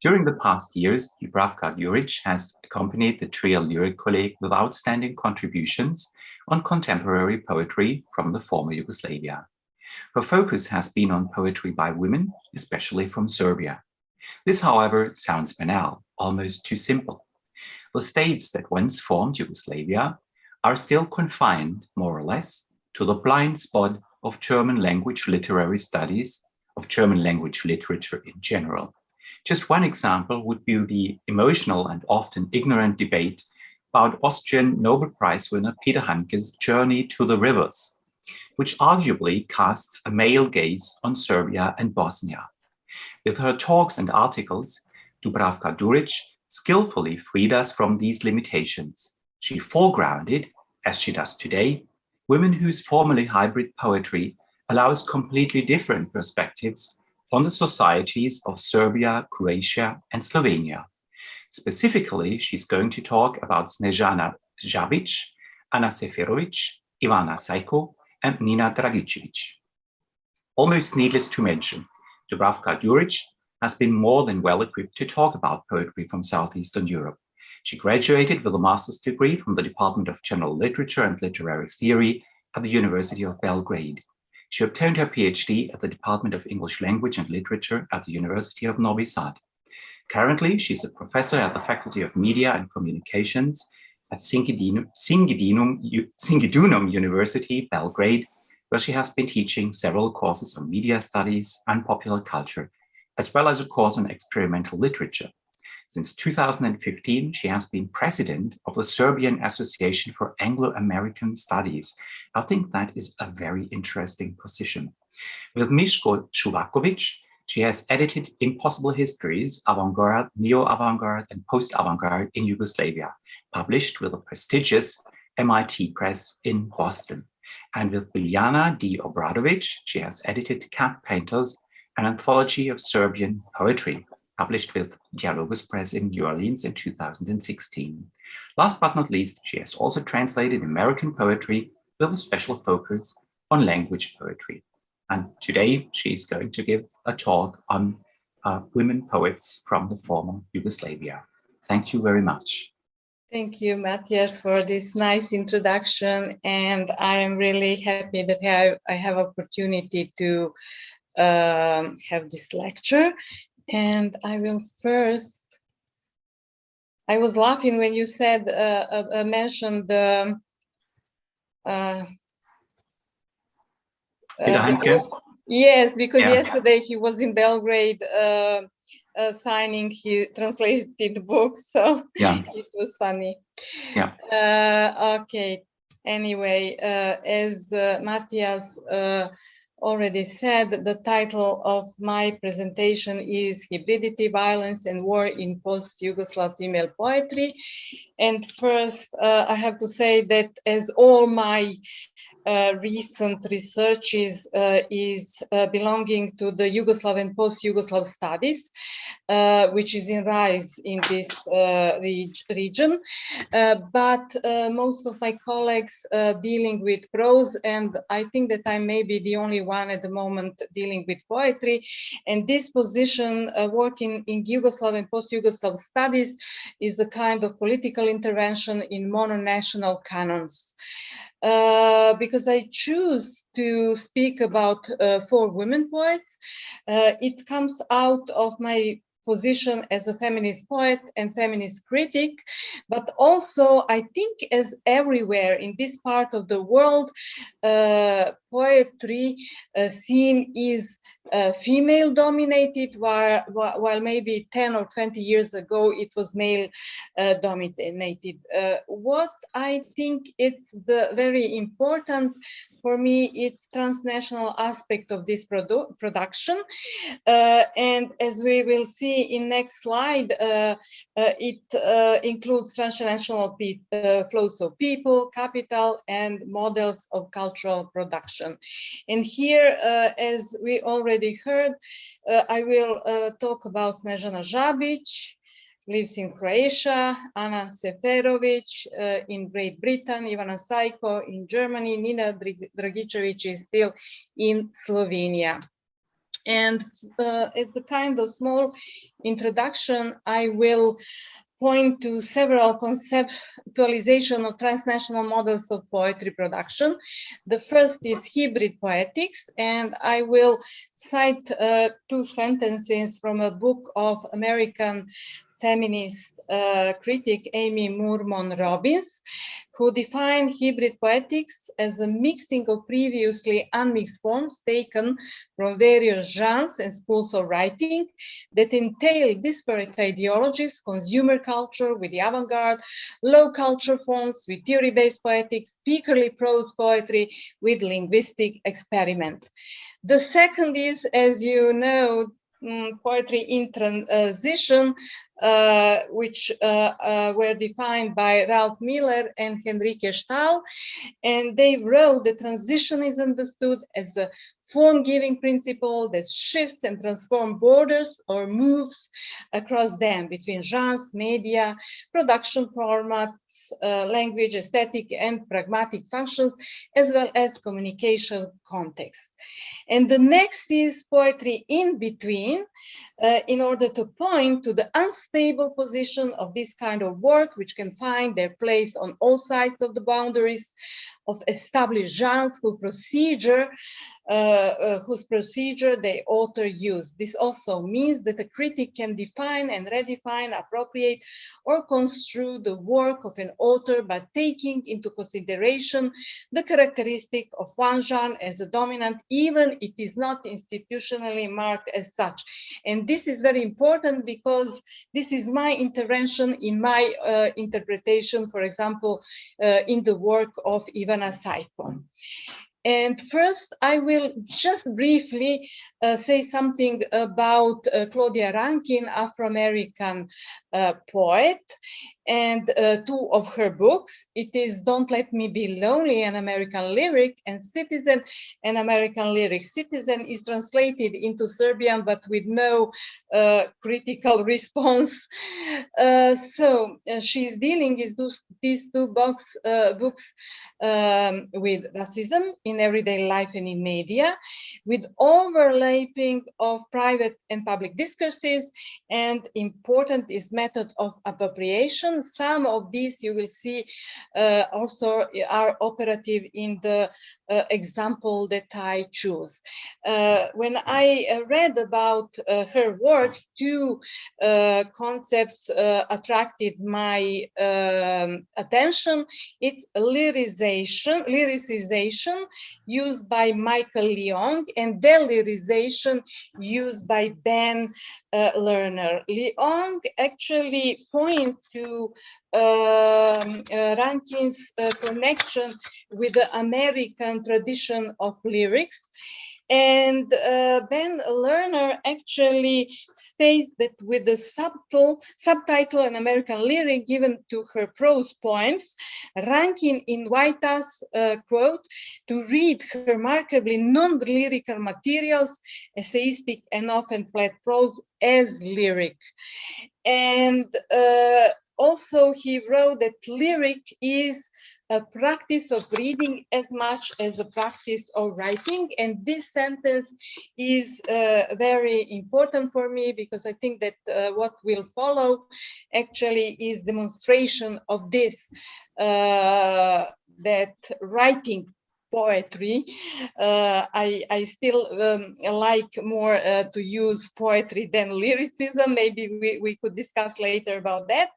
During the past years, Dubravka Đurić has accompanied the trio DFG-Kolleg with outstanding contributions on contemporary poetry from the former Yugoslavia. Her focus has been on poetry by women, especially from Serbia. This, however, sounds banal, almost too simple. The states that once formed Yugoslavia are still confined, more or less, to the blind spot of German language literary studies, of German language literature in general. Just one example would be the emotional and often ignorant debate about Austrian Nobel Prize winner Peter Handke's Journey to the Rivers, which arguably casts a male gaze on Serbia and Bosnia. With her talks and articles, Dubravka Đurić skillfully freed us from these limitations. She foregrounded, as she does today, women whose formerly hybrid poetry allows completely different perspectives on the societies of Serbia, Croatia, and Slovenia. Specifically, she's going to talk about Snežana Žabić, Ana Seferović, Ivana Sajko, and Nina Dragičević. Almost needless to mention, Dubravka Đurić has been more than well equipped to talk about poetry from Southeastern Europe. She graduated with a master's degree from the Department of General Literature and Literary Theory at the University of Belgrade. She obtained her PhD at the Department of English Language and Literature at the University of Novi Sad. Currently, she's a professor at the Faculty of Media and Communications at Singidunum University, Belgrade, where she has been teaching several courses on media studies and popular culture, as well as a course on experimental literature. Since 2015, she has been president of the Serbian Association for Anglo-American Studies. I think that is a very interesting position. With Miško Čuvaković, she has edited Impossible Histories, Avant-Garde, Neo-Avant-Garde, and Post-Avant-Garde in Yugoslavia, published with a prestigious MIT Press in Boston. And with Biljana D. Obradović, she has edited Cat Painters, an anthology of Serbian poetry, published with Dialogus Press in New Orleans in 2016. Last but not least, she has also translated American poetry with a special focus on language poetry. And today she is going to give a talk on women poets from the former Yugoslavia. Thank you very much. Thank you, Matthias, for this nice introduction. And I am really happy that I have opportunity to have this lecture. And I will first, I was laughing when you said, mentioned the, yes, because yesterday he was in Belgrade signing his translated book, so it was funny. Okay, anyway, as Matthias already said, the title of my presentation is Hybridity, Violence and War in Post-Yugoslav Female Poetry. And first, I have to say that as all my recent research is belonging to the Yugoslav and post-Yugoslav studies, which is in rise in this region. But most of my colleagues dealing with prose, and I think that I may be the only one at the moment dealing with poetry. And this position, working in Yugoslav and post-Yugoslav studies, is a kind of political intervention in mononational canons. Because I choose to speak about 4 women poets, it comes out of my position as a feminist poet and feminist critic, but also I think as everywhere in this part of the world, poetry scene is female dominated, while maybe 10 or 20 years ago it was male dominated. What I think it's the very important for me, it's transnational aspect of this production, and as we will see in next slide, it includes transnational flows of people, capital, and models of cultural production. And here, as we already heard, I will talk about Snežana Žabić, lives in Croatia, Ana Seferović in Great Britain, Ivana Sajko in Germany, Nina Dragičević is still in Slovenia. And as a kind of small introduction, I will point to several conceptualization of transnational models of poetry production. The first is hybrid poetics, and I will cite two sentences from a book of American feminist critic Amy Moorman Robbins, who defined hybrid poetics as a mixing of previously unmixed forms taken from various genres and schools of writing that entail disparate ideologies, consumer culture with the avant-garde, low culture forms with theory-based poetics, speakerly prose poetry with linguistic experiment. The second is, as you know, poetry in transition, which were defined by Ralph Miller and Henrike Stahl, and they wrote that transition is understood as a form-giving principle that shifts and transforms borders or moves across them between genres, media, production formats, language, aesthetic, and pragmatic functions, as well as communication context. And the next is poetry in between, in order to point to the unstable position of this kind of work, which can find their place on all sides of the boundaries of established genres whose procedure the author used. This also means that a critic can define and redefine, appropriate, or construe the work of an author by taking into consideration the characteristic of one genre as a dominant, even it is not institutionally marked as such. And this is very important because this is my intervention in my interpretation, for example, in the work of Ivana Sajko. And first, I will just briefly say something about Claudia Rankine, Afro-American poet, and two of her books. It is Don't Let Me Be Lonely, an American lyric, and Citizen, an American lyric. Citizen is translated into Serbian, but with no critical response. So she's dealing with these two books with racism in everyday life and in media, with overlapping of private and public discourses, and important is method of appropriation. Some of these you will see also are operative in the example that I choose. When I read about her work, two concepts attracted my attention. It's lyricization used by Michael Leong and delirization used by Ben Lerner. Leong actually points to Rankine's connection with the American tradition of lyrics. And Ben Lerner actually states that with the subtitle An American Lyric given to her prose poems, Rankine invites us, quote, to read her remarkably non-lyrical materials, essayistic and often flat prose, as lyric. And also he wrote that lyric is a practice of reading as much as a practice of writing. And this sentence is very important for me because I think that what will follow actually is demonstration of this, that writing poetry. I still like more to use poetry than lyricism. Maybe we could discuss later about that.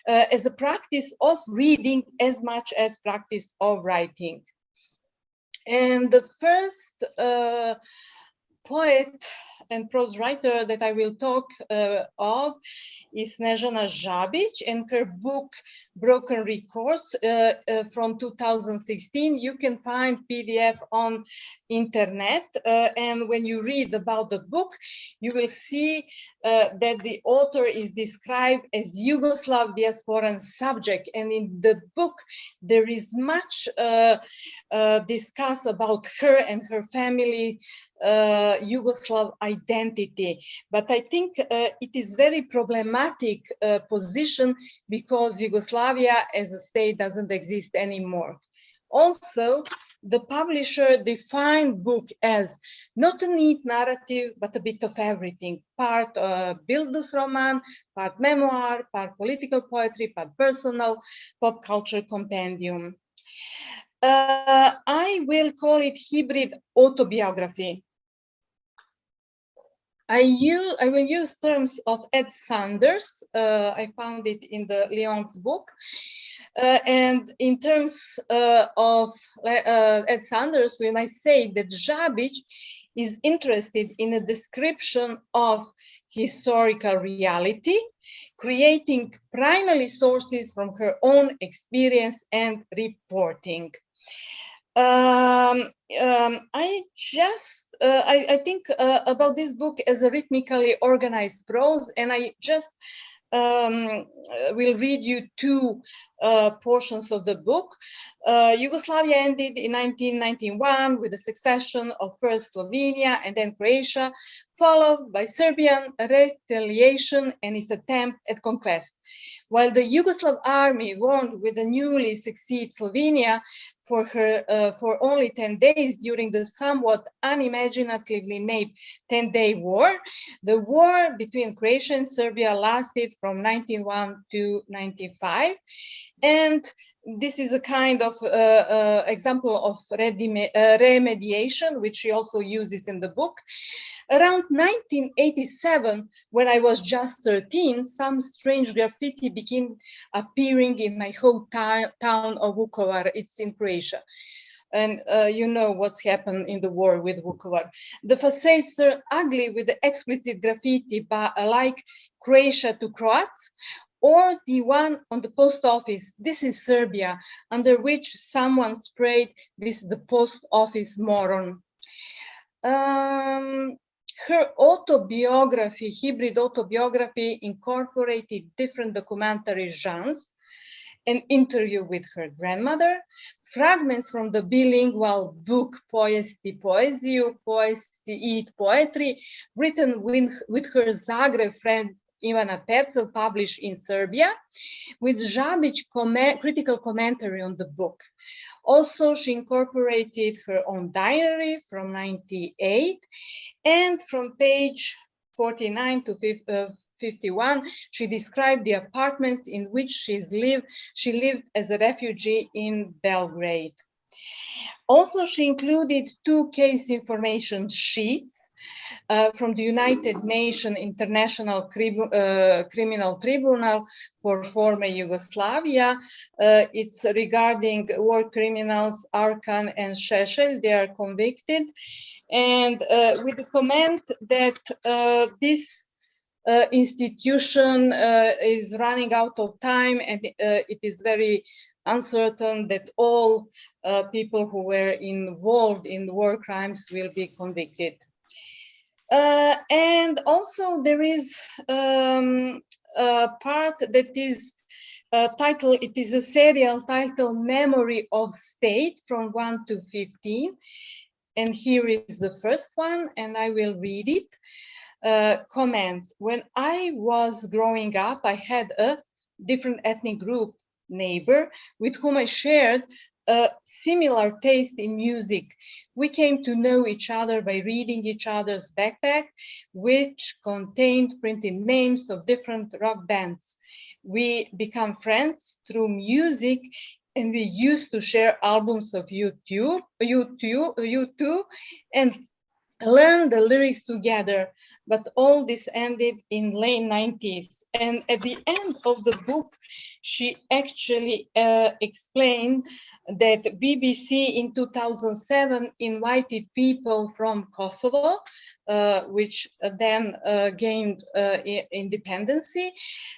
As a practice of reading as much as practice of writing. And the first poet and prose writer that I will talk of is Snežana Žabić, and her book Broken Records from 2016. You can find PDF on internet, and when you read about the book, you will see that the author is described as Yugoslav diasporan subject, and in the book there is much discuss about her and her family Yugoslav identity. But I think it is very problematic position because Yugoslavia as a state doesn't exist anymore. Also, the publisher defined book as not a neat narrative, but a bit of everything. Part Bildungsroman, part memoir, part political poetry, part personal pop culture compendium. I will call it hybrid autobiography. I will use terms of Ed Sanders. I found it in the Lyon's book. And in terms of Ed Sanders, when I say that Žabić is interested in a description of historical reality, creating primary sources from her own experience and reporting. I think about this book as a rhythmically organized prose, and I just will read you two portions of the book. Yugoslavia ended in 1991 with the succession of first Slovenia and then Croatia, followed by Serbian retaliation and its attempt at conquest. While the Yugoslav army warned with the newly succeed Slovenia for only 10 days during the somewhat unimaginatively named 10-day war, the war between Croatia and Serbia lasted from 1991 to 1995. And this is a kind of example of remediation, which she also uses in the book. Around 1987, when I was just 13, some strange graffiti began appearing in my hometown of Vukovar. It's in Croatia. And you know what's happened in the war with Vukovar. The facades turned ugly with the explicit graffiti like Croatia to Croats, or the one on the post office, this is Serbia, under which someone sprayed, this is the post office moron. Her autobiography, hybrid autobiography, incorporated different documentary genres, an interview with her grandmother, fragments from the bilingual book Povijesti poeziju, Povijesti i poetry, written with her Zagreb friend Ivana Percel, published in Serbia, with Žabić critical commentary on the book. Also, she incorporated her own diary from 1998, and from page 49 to 51, she described the apartments in which she lived as a refugee in Belgrade. Also, she included 2 case information sheets from the United Nations International Criminal Tribunal for former Yugoslavia. It's regarding war criminals Arkan and Šešelj. They are convicted. And with the comment that this institution is running out of time, and it is very uncertain that all people who were involved in war crimes will be convicted. And also there is a part that is titled, it is a serial titled Memory of State from 1 to 15. And here is the first one, and I will read it. Comment: when I was growing up, I had a different ethnic group neighbor with whom I shared a similar taste in music. We came to know each other by reading each other's backpack, which contained printed names of different rock bands. We became friends through music, and we used to share albums of U2 and learn the lyrics together. But all this ended in late 90s. And at the end of the book, she actually explained that BBC in 2007 invited people from Kosovo, which then gained independency,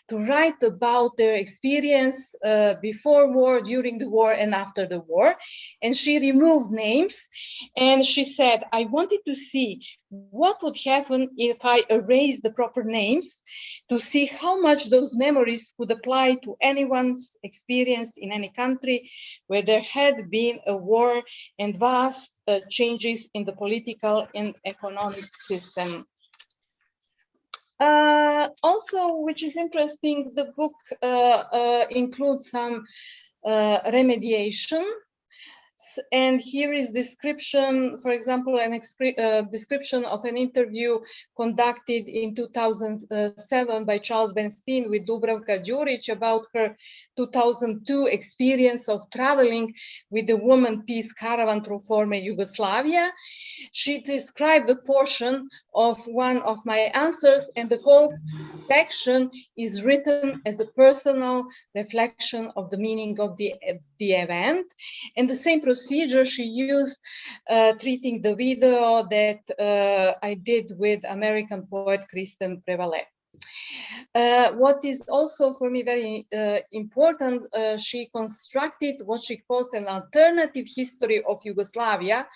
to write about their experience before war, during the war, and after the war. And she removed names, and she said, I wanted to see what would happen if I erased the proper names, to see how much those memories could apply to anyone's experience in any country where there had been a war and vast changes in the political and economic system. Also, which is interesting, the book includes some remediation. And here is description, for example, description of an interview conducted in 2007 by Charles Bernstein with Dubravka Đurić about her 2002 experience of traveling with the Woman Peace Caravan through former Yugoslavia. She described a portion of one of my answers, and the whole section is written as a personal reflection of the meaning of the event. And the same procedure she used treating the video that I did with American poet Kristen Prevalet. What is also for me very important, she constructed what she calls an alternative history of Yugoslavia,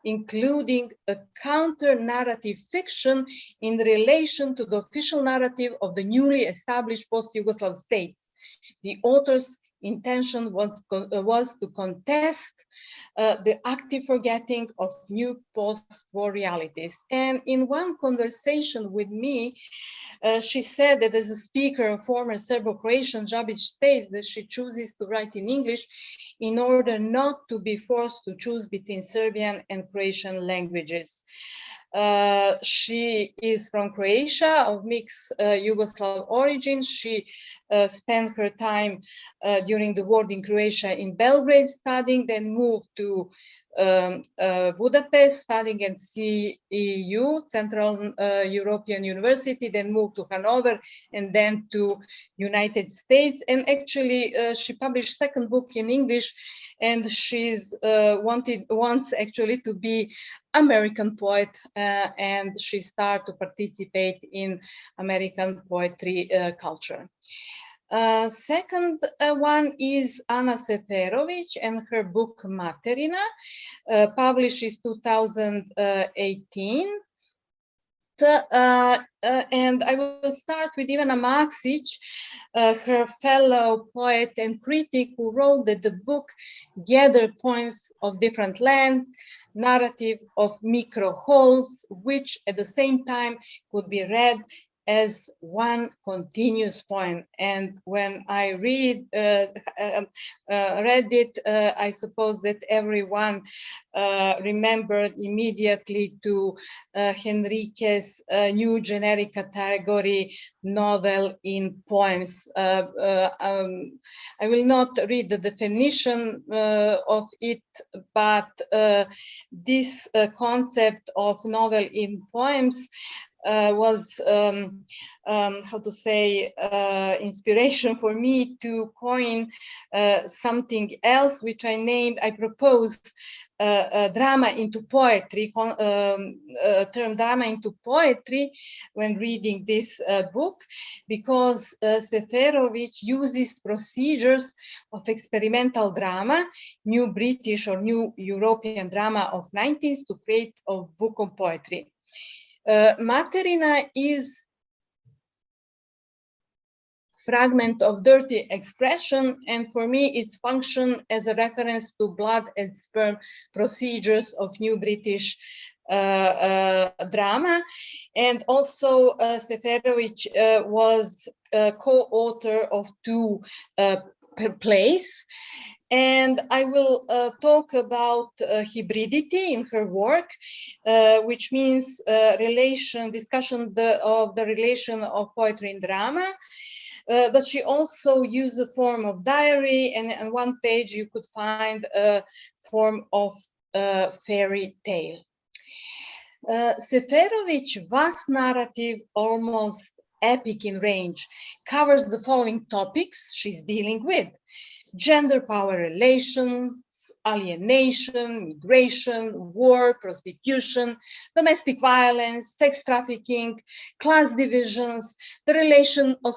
including a counter-narrative fiction in relation to the official narrative of the newly established post-Yugoslav states. The author's intention was to contest the active forgetting of new post-war realities. And in one conversation with me, she said that as a speaker of former Serbo-Croatian, Žabić states that she chooses to write in English in order not to be forced to choose between Serbian and Croatian languages. She is from Croatia, of mixed Yugoslav origin. She spent her time during the war in Croatia in Belgrade studying, then moved to Budapest studying at CEU, Central European University, then moved to Hanover and then to United States. And actually she published second book in English, and she's wants actually to be American poet, and she started to participate in American poetry culture. Second one is Ana Seferović and her book Materina, published in 2018. And I will start with Ivana Maksić, her fellow poet and critic, who wrote that the book gathered poems of different length, narrative of micro wholes, which at the same time could be read as one continuous poem. And when I read it, I suppose that everyone remembered immediately to Henrique's new generic category, novel in poems. I will not read the definition of it, but this concept of novel in poems was, how to say, inspiration for me to coin something else, which I proposed drama into poetry, term drama into poetry when reading this book, because Seferović uses procedures of experimental drama, new British or new European drama of 90s to create a book on poetry. Materina is fragment of dirty expression, and for me it's function as a reference to blood and sperm procedures of new British drama. And also Seferović was co-author of two plays. And I will talk about hybridity in her work, which means discussion of the relation of poetry and drama. But she also used a form of diary, and on one page you could find a form of fairy tale. Seferović's vast narrative, almost epic in range, covers the following topics she's dealing with: gender power relations, alienation, migration, war, prostitution, domestic violence, sex trafficking, class divisions, the relation of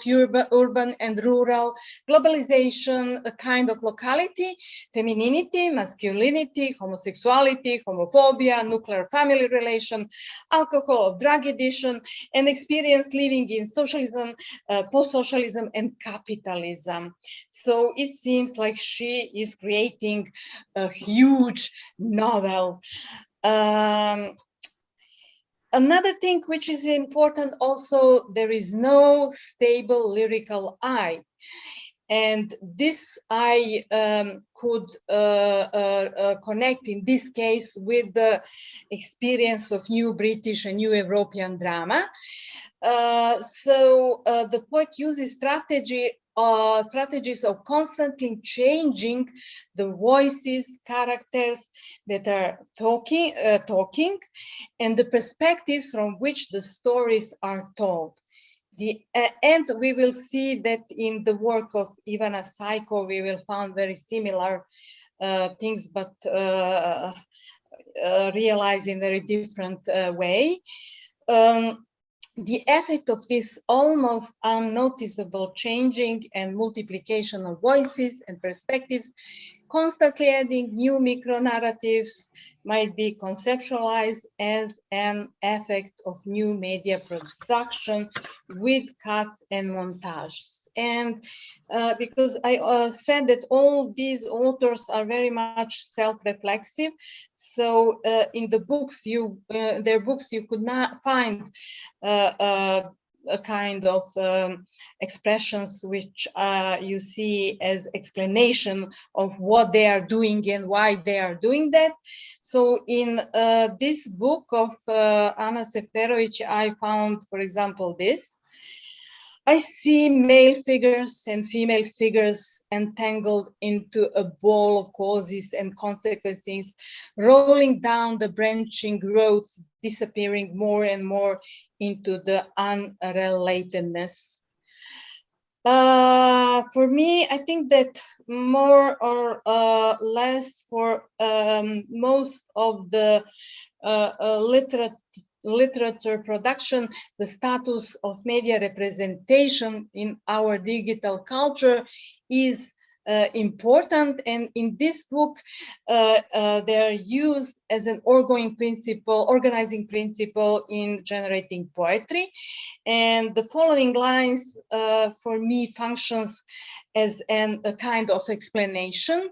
urban and rural, globalization, a kind of locality, femininity, masculinity, homosexuality, homophobia, nuclear family relation, alcohol, drug addiction, and experience living in socialism, post-socialism, and capitalism. So it seems like she is creating a huge novel. Another thing which is important also, there is no stable lyrical eye. And this I could connect in this case with the experience of new British and new European drama. So the poet uses strategies of constantly changing the voices, characters that are talking, and the perspectives from which the stories are told. And we will see that in the work of Ivana Sajko, we will find very similar things, but realized in a very different way. The effect of this almost unnoticeable changing and multiplication of voices and perspectives, constantly adding new micro-narratives, might be conceptualized as an effect of new media production with cuts and montages. And because I said that all these authors are very much self-reflexive, so in the books, their books, you could not find a kind of expressions which you see as explanation of what they are doing and why they are doing that. So in this book of Ana Seferović, I found, for example, this. I see male figures and female figures entangled into a ball of causes and consequences, rolling down the branching roads, disappearing more and more into the unrelatedness. For me, I think that more or less for most of the literature production, the status of media representation in our digital culture is important, and in this book they are used as an organizing principle in generating poetry. And the following lines for me functions as a kind of explanation.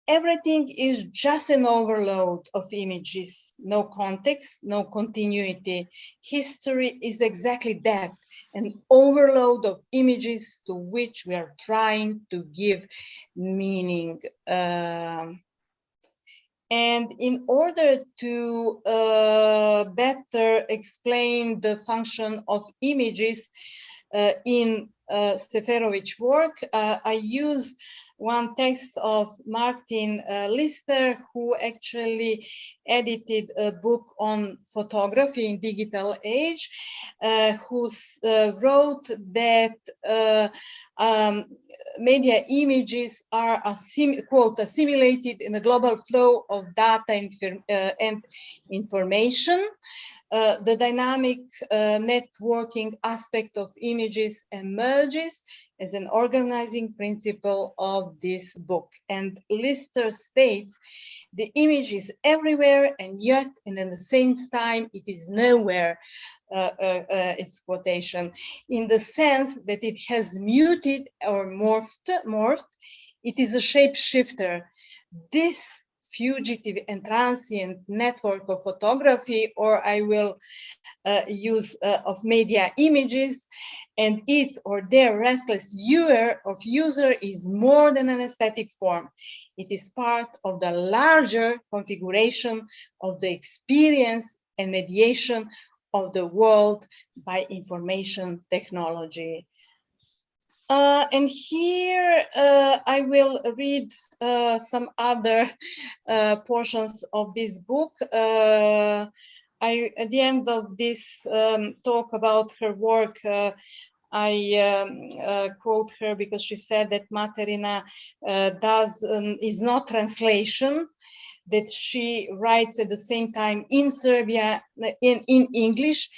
Everything is just an overload of images, no context, no continuity. History is exactly that, an overload of images to which we are trying to give meaning. And in order to better explain the function of images in Seferović work, I use one text of Martin Lister, who actually edited a book on photography in digital age, who wrote that media images are, quote, assimilated in a global flow of data and information. The dynamic networking aspect of images emerges as an organizing principle of this book. And Lister states, the image is everywhere, and yet, and at the same time, it is nowhere, its quotation, in the sense that it has muted or morphed. It is a shapeshifter. This fugitive and transient network of photography, or I will use of media images, and its or their restless viewer of user is more than an aesthetic form. It is part of the larger configuration of the experience and mediation of the world by information technology. And here I will read some other portions of this book. At the end of this talk about her work, I quote her because she said that Materina is not translation, that she writes at the same time in Serbia, in English,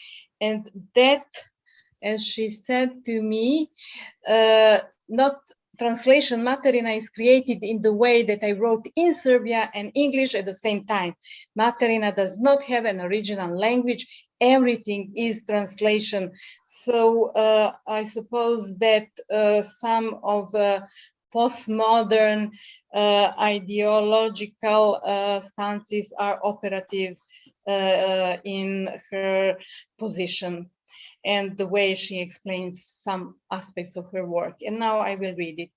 and that, as she said to me, not translation Materina is created in the way that I wrote in Serbia and English at the same time. Materina does not have an original language. Everything is translation. So I suppose that some of postmodern ideological stances are operative in her position. and the way she explains some aspects of her work. And now I will read it.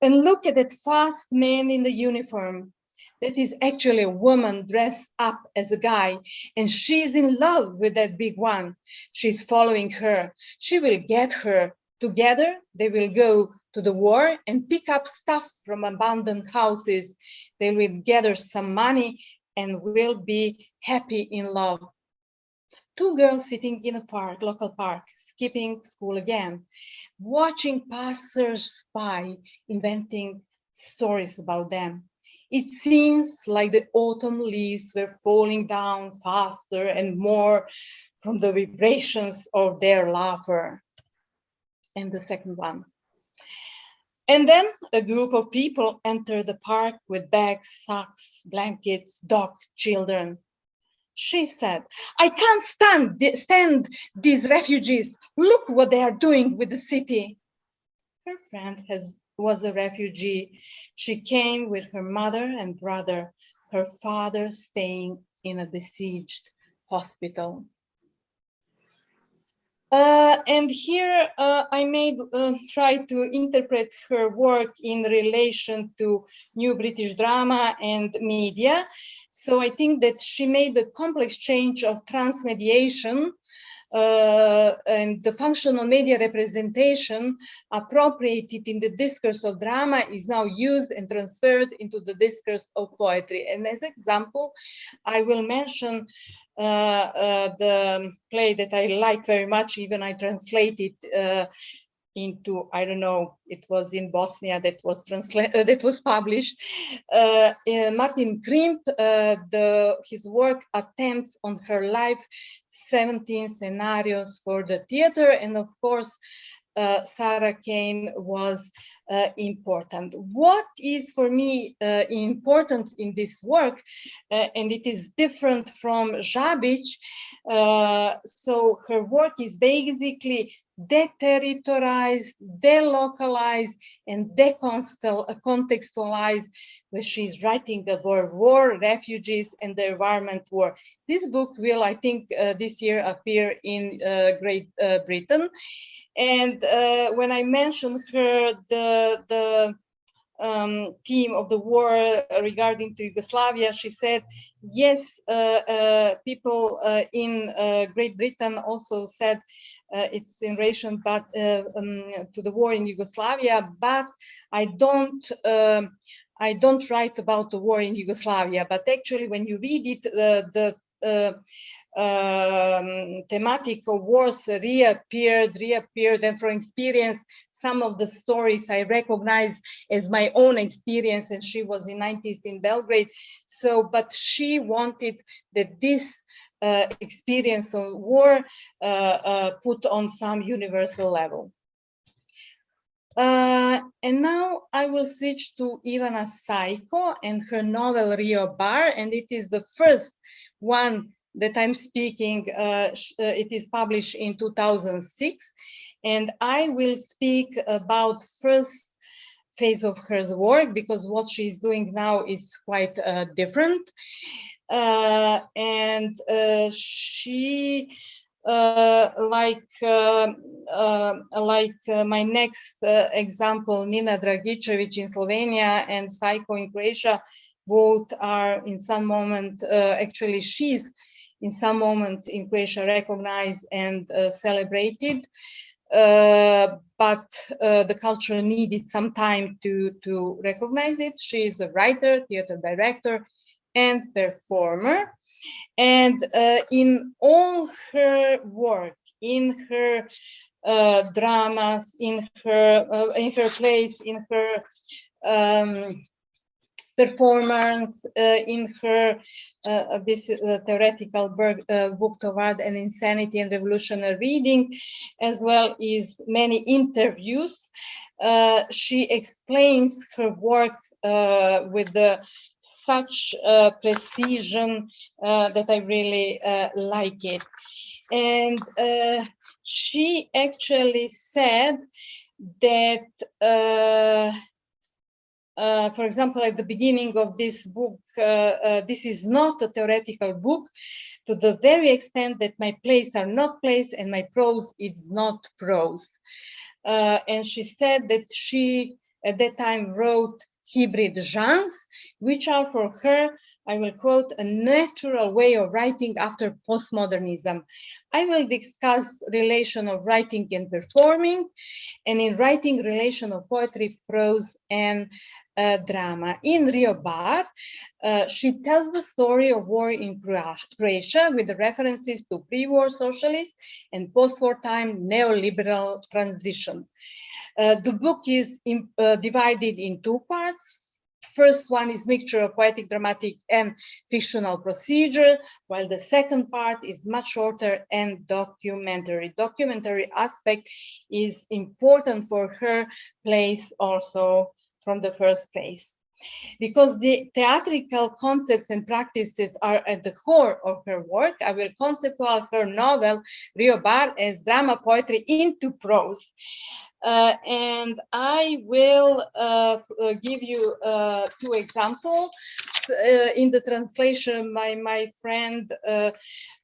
And look at that fast man in the uniform. That is actually a woman dressed up as a guy, and she's in love with that big one. She's following her. She will get her. Together, they will go to the war and pick up stuff from abandoned houses. They will gather some money and will be happy in love. Two girls sitting in a park, local park, skipping school again, watching passers-by, inventing stories about them. It seems like the autumn leaves were falling down faster and more from the vibrations of their laughter. And the second one. And then a group of people enter the park with bags, sacks, blankets, dog, children. She said, I can't stand these refugees. Look what they are doing with the city. Her friend was a refugee. She came with her mother and brother, her father staying in a besieged hospital. And here I may try to interpret her work in relation to new British drama and media. So I think that she made a complex change of transmediation and the functional media representation appropriated in the discourse of drama is now used and transferred into the discourse of poetry. And as example, I will mention the play that I like very much, even I translated into, I don't know, it was in Bosnia that was published. Martin Krimp, his work attempts on her life 17 scenarios for the theater, and of course Sarah Kane was important. What is for me important in this work, and it is different from Žabić, so her work is basically deterritorialized, delocalized, and decontextualized, where she's writing about war, refugees, and the environment war. This book will, I think, this year appear in Great Britain. And when I mentioned her the theme of the war regarding to Yugoslavia, she said, yes, people in Great Britain also said it's in relation but to the war in Yugoslavia, but I don't write about the war in Yugoslavia. But actually, when you read it, the thematic of wars reappeared, and from experience, some of the stories I recognize as my own experience, and she was in 90s in Belgrade. So, but she wanted that this experience of war put on some universal level. And now I will switch to Ivana Sajko and her novel Rio Bar, and it is the first one that I'm speaking. It is published in 2006, and I will speak about first phase of her work because what she's doing now is quite different. And she like my next example, Nina Dragičević in Slovenia and Sajko in Croatia, both are in some moment, actually she's in some moment in Croatia recognized and celebrated, but the culture needed some time to recognize it. She is a writer, theater director, and performer. And in all her work, in her dramas, in her plays, in her performance, in her this theoretical book Toward an Insanity and Revolutionary Reading, as well as many interviews, she explains her work with such precision that I really like it. And she actually said that for example, at the beginning of this book, this is not a theoretical book. to the very extent that my plays are not plays and my prose is not prose. And she said that she, at that time, wrote hybrid genres, which are for her, I will quote, a natural way of writing after postmodernism. I will discuss relation of writing and performing, and in writing, relation of poetry, prose, and drama. In Rio Bar, she tells the story of war in Croatia with the references to pre-war socialist and post-war time neoliberal transition. The book is divided in two parts. First one is mixture of poetic, dramatic, and fictional procedure, while the second part is much shorter and documentary. Documentary aspect is important for her plays also from the first place. Because the theatrical concepts and practices are at the core of her work, I will conceptualize her novel, Rio Bar, as drama poetry into prose. And I will give you two examples. In the translation, my friend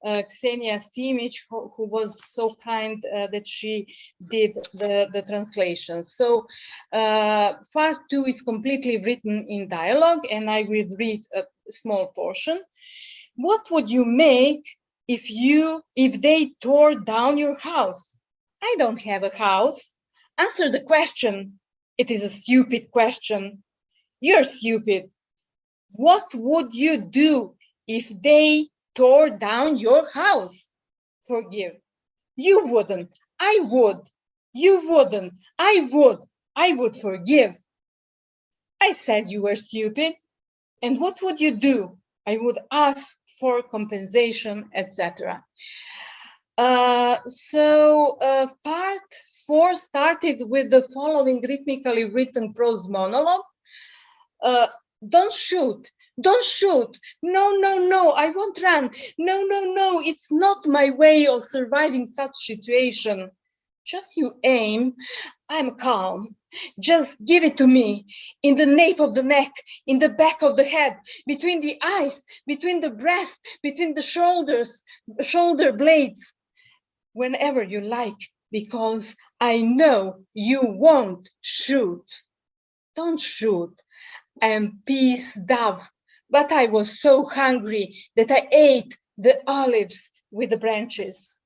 Ksenia Simic, who was so kind that she did the translation. So part 2 is completely written in dialogue, and I will read a small portion. What would you make if they tore down your house? I don't have a house. Answer the question. It is a stupid question. You're stupid. What would you do if they tore down your house? Forgive. You wouldn't. I would. You wouldn't. I would. I would forgive. I said you were stupid. And what would you do? I would ask for compensation, etc. Part 4 started with the following rhythmically written prose monologue. Don't shoot. Don't shoot. No, no, no, I won't run. No, no, no, it's not my way of surviving such situation. Just you aim. I'm calm. Just give it to me. In the nape of the neck, in the back of the head, between the eyes, between the breast, between the shoulders, shoulder blades. Whenever you like, because I know you won't shoot. Don't shoot. I am peace dove, but I was so hungry that I ate the olives with the branches.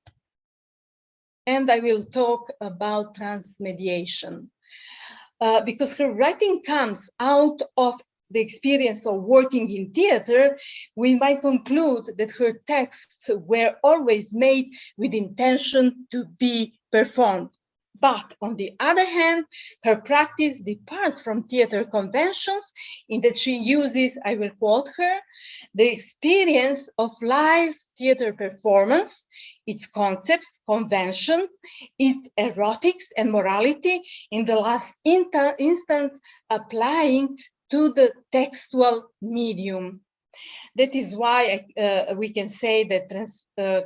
And I will talk about transmediation, because her writing comes out of the experience of working in theater. We might conclude that her texts were always made with intention to be performed. But on the other hand, her practice departs from theater conventions in that she uses, I will quote her, the experience of live theater performance, its concepts, conventions, its erotics and morality, in the last instance, applying to the textual medium. That is why we can say that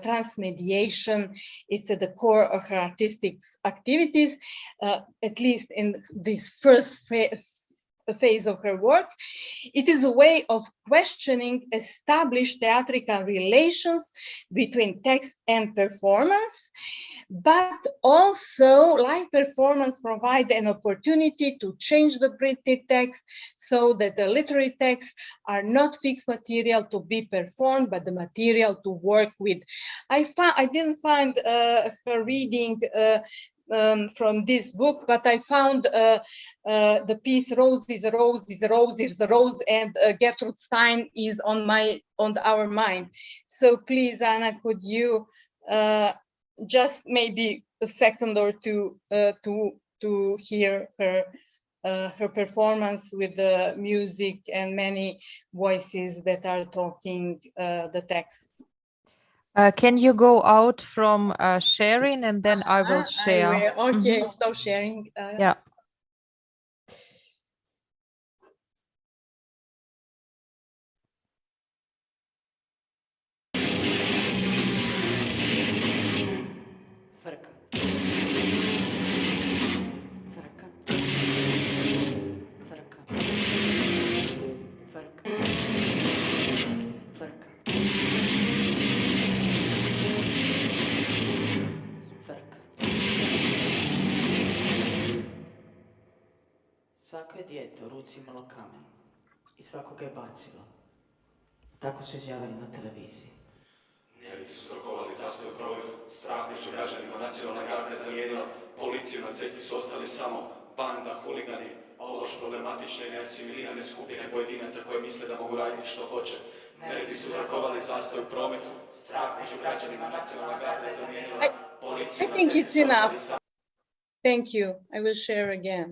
transmediation is at the core of her artistic activities, at least in this first phase of her work. It is a way of questioning established theatrical relations between text and performance, but also live performance provides an opportunity to change the printed text so that the literary texts are not fixed material to be performed, but the material to work with. I didn't find her reading from this book, but I found the piece "Rose is a Rose is a Rose is a Rose," and Gertrude Stein is on our mind. So please, Anna, could you just maybe a second or two to hear her performance with the music and many voices that are talking the text. Can you go out from sharing, and then I will share? Okay, stop sharing. Yeah. Svako je dijete u ruci imalo kamen i svako ga je bacilo. Tako su izjavili na televiziji. Nevi su uzrokovali zastoj u prometu, strah među građanima, nacionalna garda je zamijenila policiju, na cesti su ostali samo banda, huligani, ološ problematične i neasimilirane skupine pojedinaca koje misle da mogu raditi što hoće. Nevi su uzrokovali zastoj u prometu, strah među građanima, nacionalna garda je zamijenila policiju, I think it's enough. Thank you. I will share again.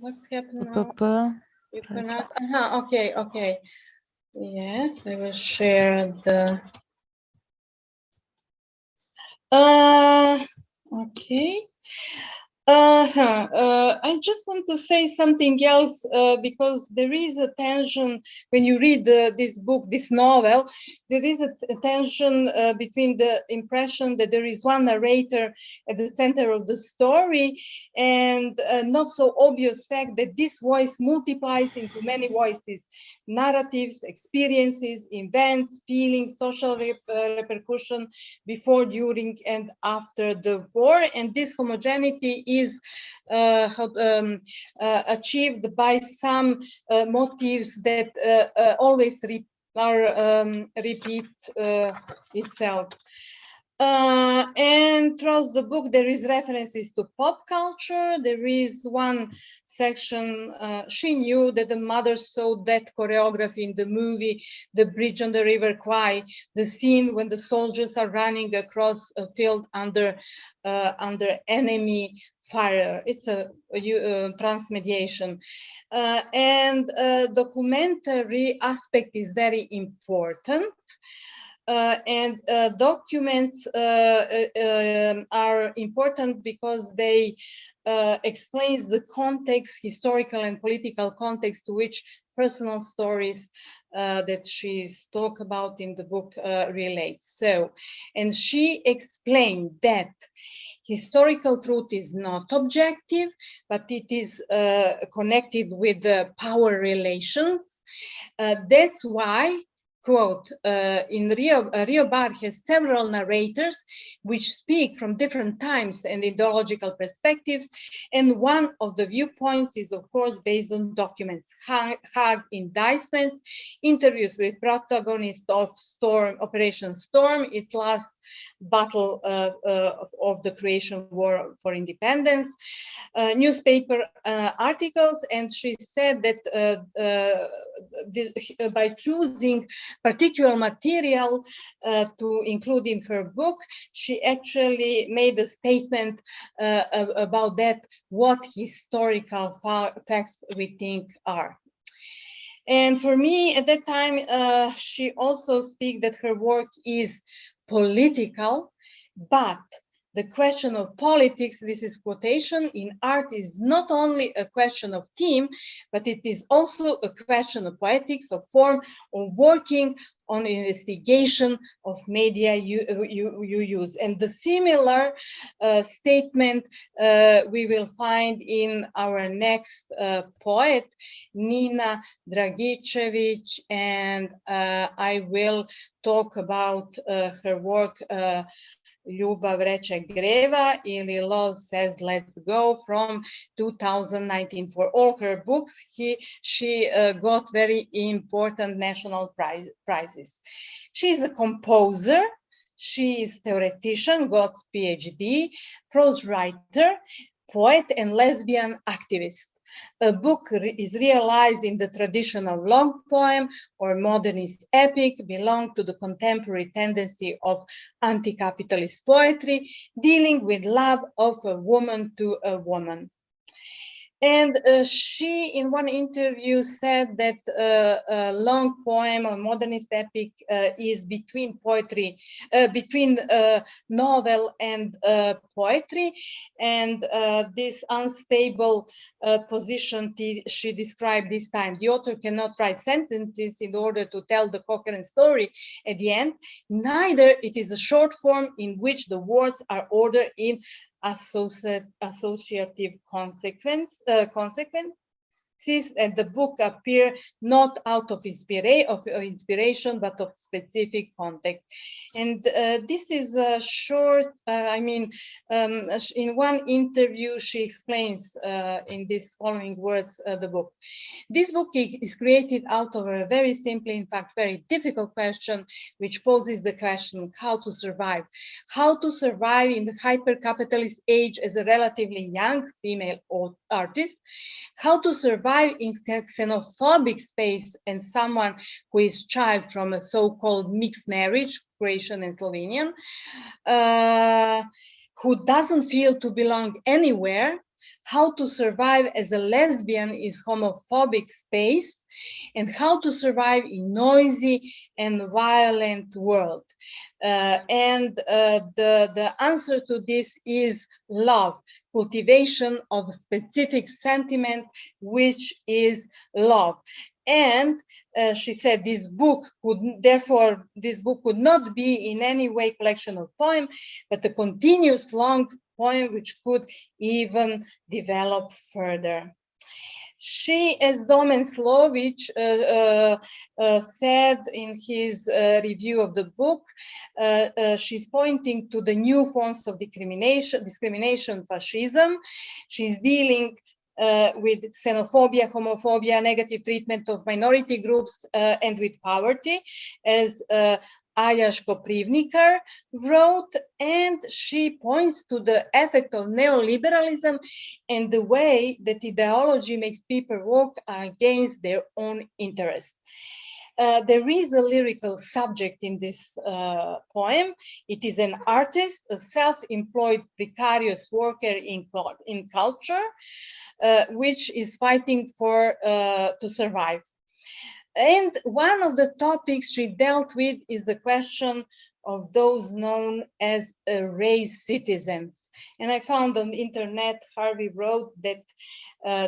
What's happening now? You cannot. Okay, okay. Yes, I will share the. Okay. I just want to say something else because there is a tension when you read this book, this novel. There is a tension between the impression that there is one narrator at the center of the story and not so obvious fact that this voice multiplies into many voices, narratives, experiences, events, feelings, social repercussion before, during, and after the war. And this homogeneity is achieved by some motives that always repeat itself. And throughout the book, there is references to pop culture. There is one section, she knew that the mother saw that choreography in the movie, The Bridge on the River Kwai, the scene when the soldiers are running across a field under enemy fire. It's a transmediation. And documentary aspect is very important. And documents are important because they explains the context, historical and political context to which personal stories that she's talked about in the book relates. So, and she explained that historical truth is not objective, but it is connected with the power relations. That's why, quote, in Rio Bar has several narrators which speak from different times and ideological perspectives, and one of the viewpoints is of course based on documents, Hague indictments, interviews with protagonists of Operation Storm, its last battle of the Croatian War for Independence, newspaper articles, and she said that by choosing particular material to include in her book, she actually made a statement about that, what historical facts we think are. And for me, at that time, she also speaks that her work is political, but the question of politics, this is quotation, in art is not only a question of theme, but it is also a question of poetics, of form, of working on investigation of media you use. And the similar statement we will find in our next poet, Nina Dragičević, and I will talk about her work, Ljubav reče greva, ili Love Says Let's Go, from 2019. For all her books, she got very important national prizes. She is a composer, she is theoretician, got PhD, prose writer, poet, and lesbian activist. A book is realized in the traditional long poem or modernist epic, belong to the contemporary tendency of anti-capitalist poetry, dealing with love of a woman to a woman. And she, in one interview, said that a long poem or modernist epic is between poetry, between novel and poetry, and this unstable position she described this time. The author cannot write sentences in order to tell the coherent story at the end. Neither it is a short form in which the words are ordered in associative consequence, insists that the book appear not out of inspiration, but of specific context. And this is a short, in one interview, she explains in these following words the book. This book is created out of a very simple, in fact, very difficult question, which poses the question, how to survive? How to survive in the hyper-capitalist age as a relatively young female artist? How to survive in xenophobic space and someone who is child from a so-called mixed marriage, Croatian and Slovenian, who doesn't feel to belong anywhere? How to survive as a lesbian is homophobic space, and how to survive in noisy and violent world. The answer to this is love, cultivation of specific sentiment, which is love. And she said this book could not be in any way collection of poems, but a continuous long poem which could even develop further. She, as Domen Slović said in his review of the book, she's pointing to the new forms of discrimination, fascism. She's dealing with xenophobia, homophobia, negative treatment of minority groups, and with poverty, as Aljaž Koprivnikar wrote, and she points to the effect of neoliberalism and the way that ideology makes people work against their own interest. There is a lyrical subject in this poem. It is an artist, a self-employed precarious worker in culture, which is fighting to survive. And one of the topics she dealt with is the question of those known as race citizens. And I found on the internet, Harvey wrote that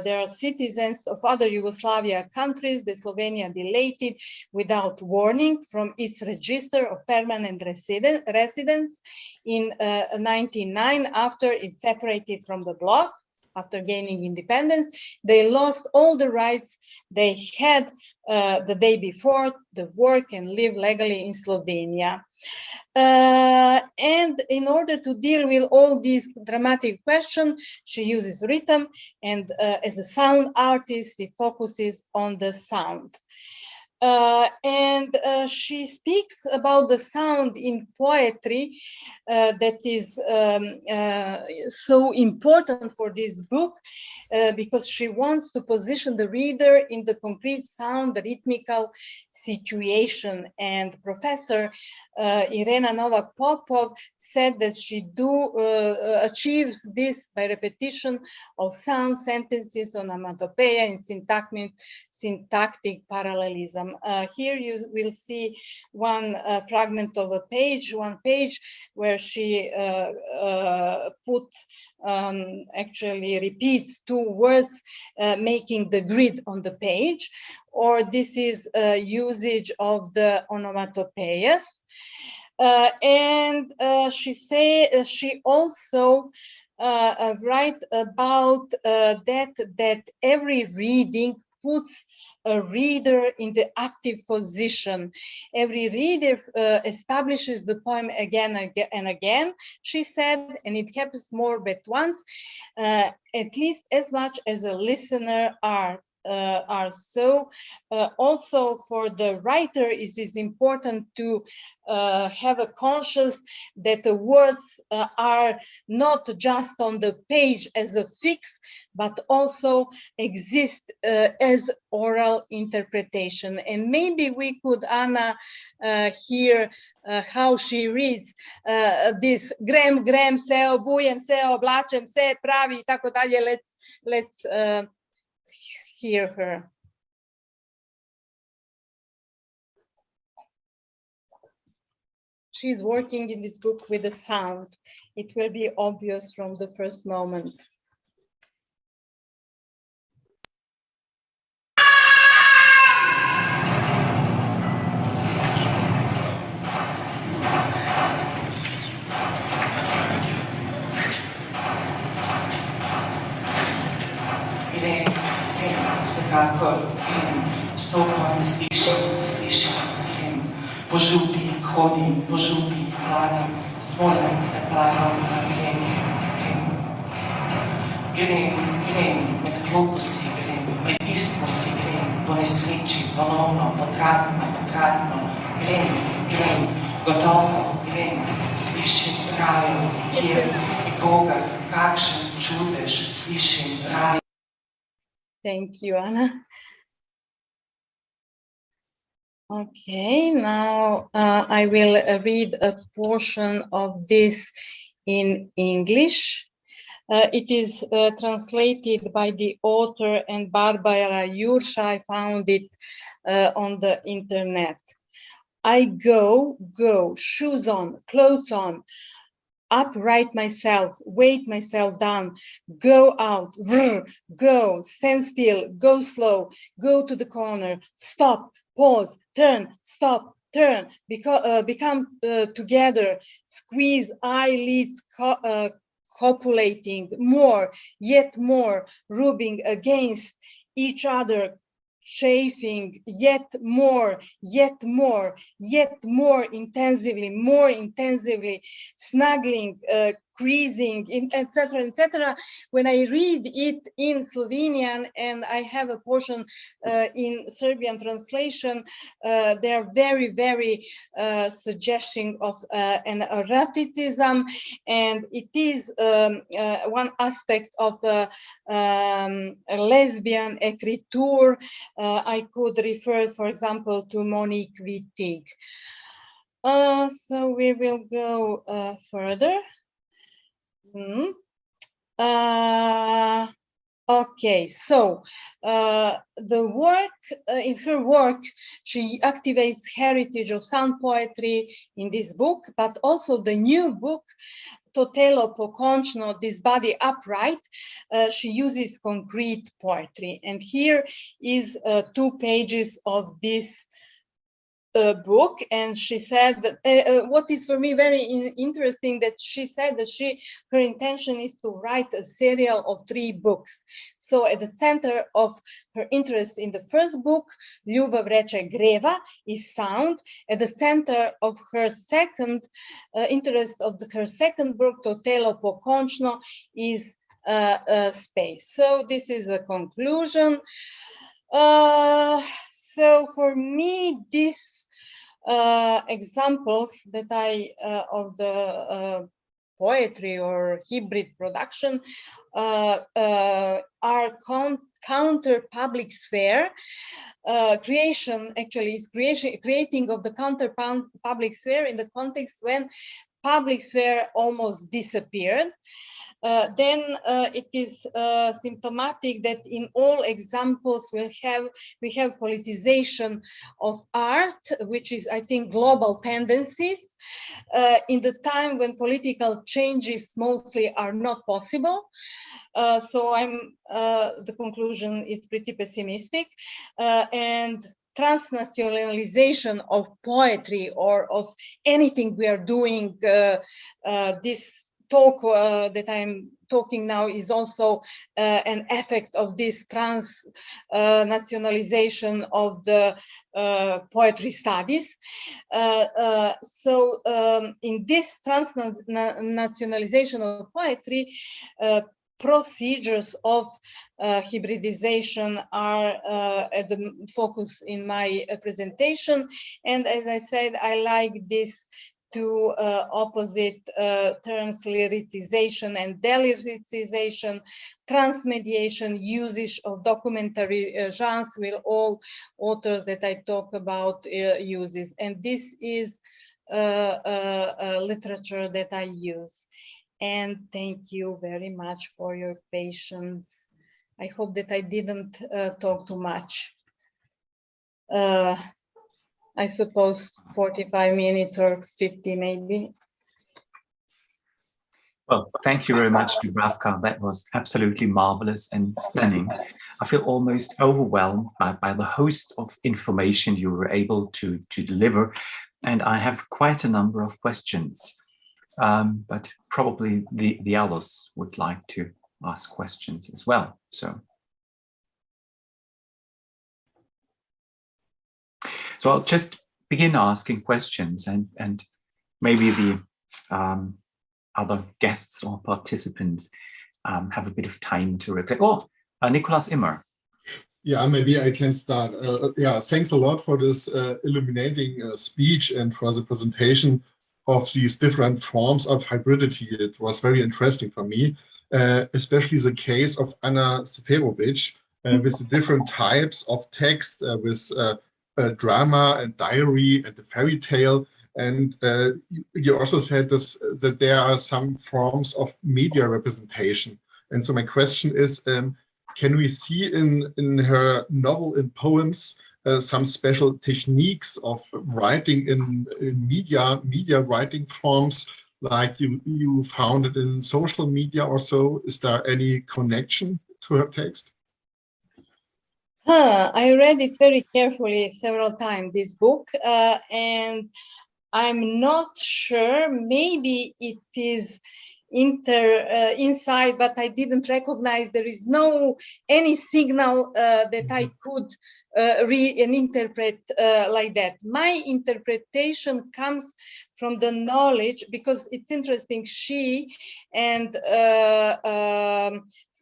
there are citizens of other Yugoslavia countries that Slovenia deleted without warning from its register of permanent residents in 1999 after it separated from the bloc. After gaining independence, they lost all the rights they had the day before to work and live legally in Slovenia. And in order to deal with all these dramatic questions, she uses rhythm, and as a sound artist, she focuses on the sound. She speaks about the sound in poetry that is so important for this book because she wants to position the reader in the concrete sound, the rhythmical situation. And Professor Irena Novak-Popov said that she achieves this by repetition of sound sentences, onomatopoeia, and syntactic parallelism. Here you will see one fragment of one page where she actually repeats two words, making the grid on the page, or this is usage of the onomatopoeias. She also write about that every reading puts a reader in the active position. Every reader establishes the poem again and again, she said, and it happens more but once, at least as much as a listener are. Also for the writer, it is important to have a conscience that the words are not just on the page as a fix, but also exist as oral interpretation. And maybe we could, Anna, hear how she reads this grem se, obujem se, oblačem se, pravi, tako dalje. Let's hear her. She's working in this book with the sound. It will be obvious from the first moment. Idem se trakor, grem, stopam, slišam, grem, po župi hodim, po župi plagam, zvoljam, ne plagam, grem, med fokusi grem, med istmosi grem, po nesreči, ponovno, potratno, grem, gotovo, grem, slišim raju, kjer, koga, kakšen čudež, slišim raju. Thank you, Anna. Okay, now I will read a portion of this in English. It is translated by the author and Barbara Jurša. I found it on the internet. I go, shoes on, clothes on, upright myself, weight myself down, go out, go, stand still, go slow, go to the corner, stop, pause, turn, stop, turn, become together, squeeze eyelids, copulating, more, yet more, rubbing against each other, chafing, yet more, more intensively, snuggling, creasing, etc. When I read it in Slovenian, and I have a portion in Serbian translation, they are very suggesting of an eroticism, and it is one aspect of lesbian écriture. I could refer, for example, to Monique Wittig. So we will go further. Okay, so the work, in her work, she activates heritage of sound poetry in this book, but also the new book, Totelo pokončno, This Body Upright, she uses concrete poetry. And here is 2 pages of this book, and she said that what is for me very interesting, that she said that her intention is to write a serial of 3 books. So at the center of her interest in the first book, Ljubav reče greva, is sound. At the center of her second interest of her second book, Totelo pokončno, is space. So this is a conclusion. So for me, this examples that I of the poetry or hybrid production are counter public sphere. Creation actually is creating of the counter public sphere in the context when public sphere almost disappeared. Then it is symptomatic that in all examples we have politicization of art, which is, I think, global tendencies in the time when political changes mostly are not possible. So the conclusion is pretty pessimistic, and transnationalization of poetry or of anything we are doing. This talk that I'm talking now is also an effect of this transnationalization of the poetry studies. So in this transnationalization of poetry, procedures of hybridization are at the focus in my presentation. And as I said, I like this 2 opposite terms, lyricization and delyricization, transmediation, usage of documentary genres, will all authors that I talk about uses. And this is literature that I use. And thank you very much for your patience. I hope that I didn't talk too much. I suppose 45 minutes or 50 maybe. Well, thank you very much, Dubravka. That was absolutely marvelous and stunning. I feel almost overwhelmed by the host of information you were able to deliver. And I have quite a number of questions, but probably the others would like to ask questions as well. So So I'll just begin asking questions, and maybe the other guests or participants have a bit of time to reflect. Oh, Nicolas Immer. Yeah, maybe I can start. Yeah, thanks a lot for this illuminating speech and for the presentation of these different forms of hybridity. It was very interesting for me, especially the case of Anna Seferović with the different types of text, with drama and diary and the fairy tale. And you also said this, that there are some forms of media representation. And so my question is, can we see in her novel and poems some special techniques of writing in media writing forms, like you found it in social media or so? Is there any connection to her text? I read it very carefully several times, this book, and I'm not sure. Maybe it is inside, but I didn't recognize. There is no any signal that I could read and interpret like that. My interpretation comes from the knowledge, because it's interesting. She and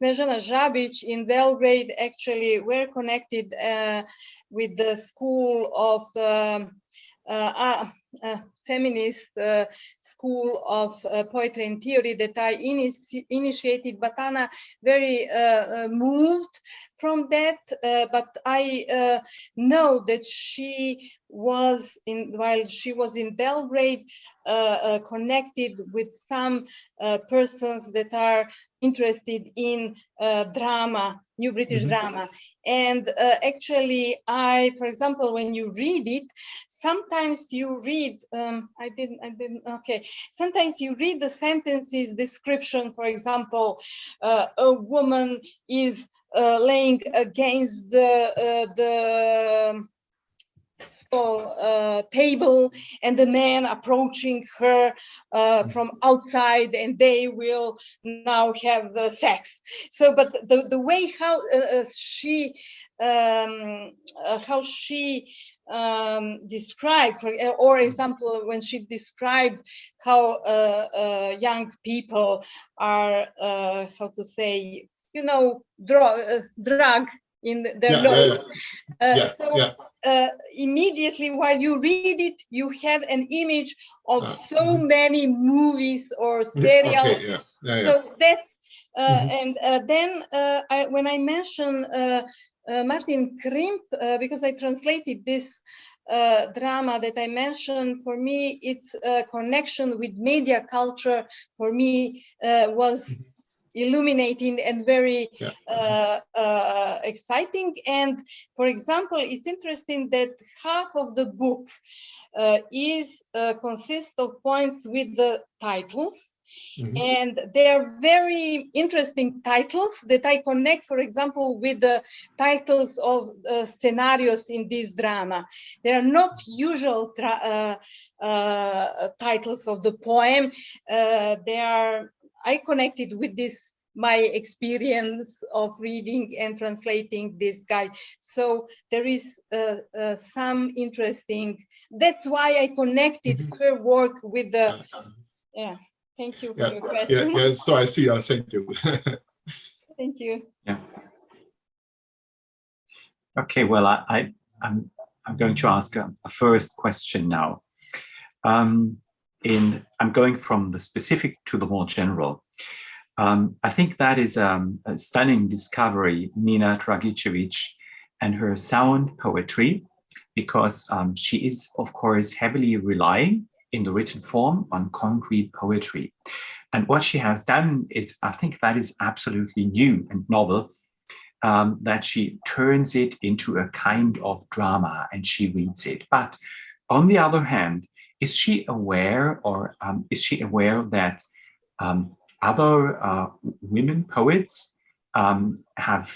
Snežana Žabić in Belgrade actually were connected with the school of feminist school of poetry and theory that I initiated, but Anna very moved from that. But I know that she was while she was in Belgrade, connected with some persons that are interested in drama, New British drama. And actually, for example, when you read it, sometimes you read, sometimes you read the sentences description, for example, a woman is laying against the table, and the man approaching her from outside, and they will now have sex. So, but the way how she described, for example, when she described how young people are, how to say, you know, drug in their nose. Immediately while you read it, you have an image of so many movies or serials. So that's and then when I mention Martin Krimp, because I translated this drama that I mentioned, for me it's a connection with media culture. For me was illuminating and very exciting. And for example, it's interesting that half of the book consists of points with the titles. And they're very interesting titles that I connect, for example, with the titles of scenarios in this drama. They are not usual titles of the poem. I connected with this, my experience of reading and translating this guide. So there is some interesting, that's why I connected her work with the, Thank you for your question. So I see. Thank you. Thank you. Yeah. Okay. Well, I'm going to ask a first question now. I'm going from the specific to the more general. I think that is a stunning discovery, Nina Dragičević and her sound poetry, because she is, of course, heavily relying in the written form on concrete poetry. And what she has done is, I think that is absolutely new and novel, that she turns it into a kind of drama and she reads it. But on the other hand, is she aware, or is she aware that other women poets have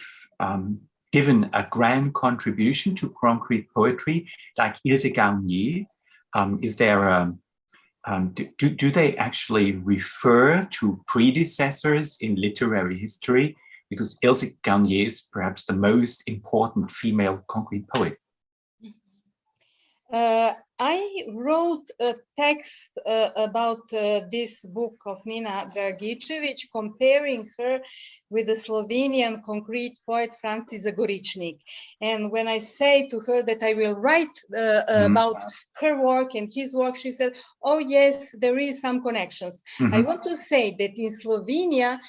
given a grand contribution to concrete poetry, like Ilse Garnier? Is there do they actually refer to predecessors in literary history? Because Ilse Garnier is perhaps the most important female concrete poet. I wrote a text about this book of Nina Dragičević, comparing her with the Slovenian concrete poet Franci Zagoričnik. And when I say to her that I will write about her work and his work, she said, oh yes, there is some connections. I want to say that in Slovenia,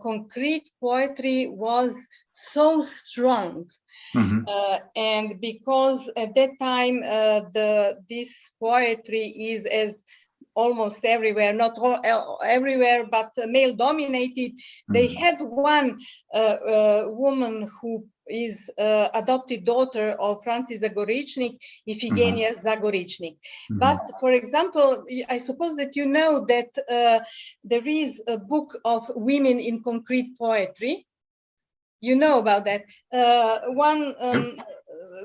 concrete poetry was so strong. And because at that time this poetry is as almost everywhere, not all, everywhere, but male dominated. They had one woman who is adopted daughter of Franci Zagoričnik, Ifigenia Zagoričnik. But for example, I suppose that you know that there is a book of women in concrete poetry. You know about that.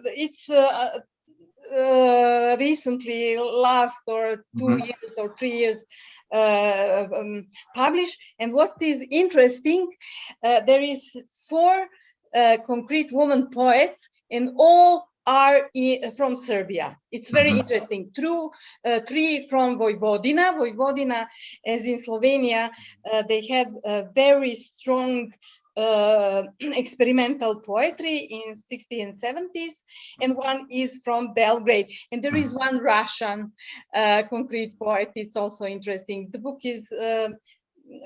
It's recently, last or 2 years or 3 years published. And what is interesting, there is 4 concrete woman poets, and all are from Serbia. It's very interesting. 3 from Vojvodina. Vojvodina, as in Slovenia, they had a very strong experimental poetry in 60s and 70s, and one is from Belgrade, and there is one Russian concrete poet. It's also interesting. The book is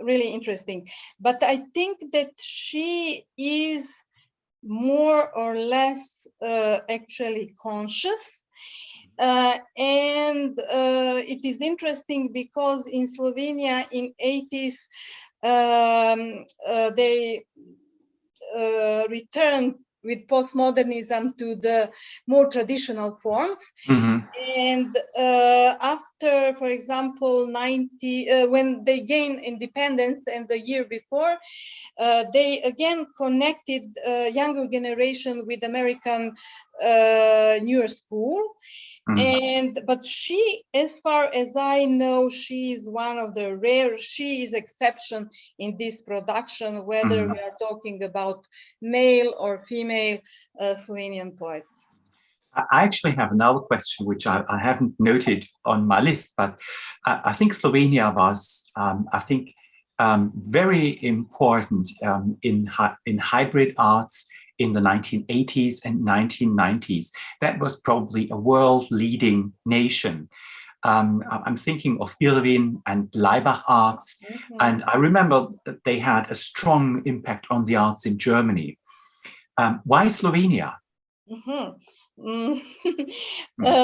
really interesting, but I think that she is more or less actually conscious. And it is interesting because in Slovenia in 80s they returned with postmodernism to the more traditional forms. And after, for example, when they gained independence and the year before, they again connected younger generation with American newer school. But she, as far as I know, she is one of the rare, she is exception in this production, whether we are talking about male or female Slovenian poets. I actually have another question, which I haven't noted on my list, but I think Slovenia was, very important in hybrid arts in the 1980s and 1990s. That was probably a world-leading nation. I'm thinking of Irvin and Leibach arts, and I remember that they had a strong impact on the arts in Germany. Why Slovenia?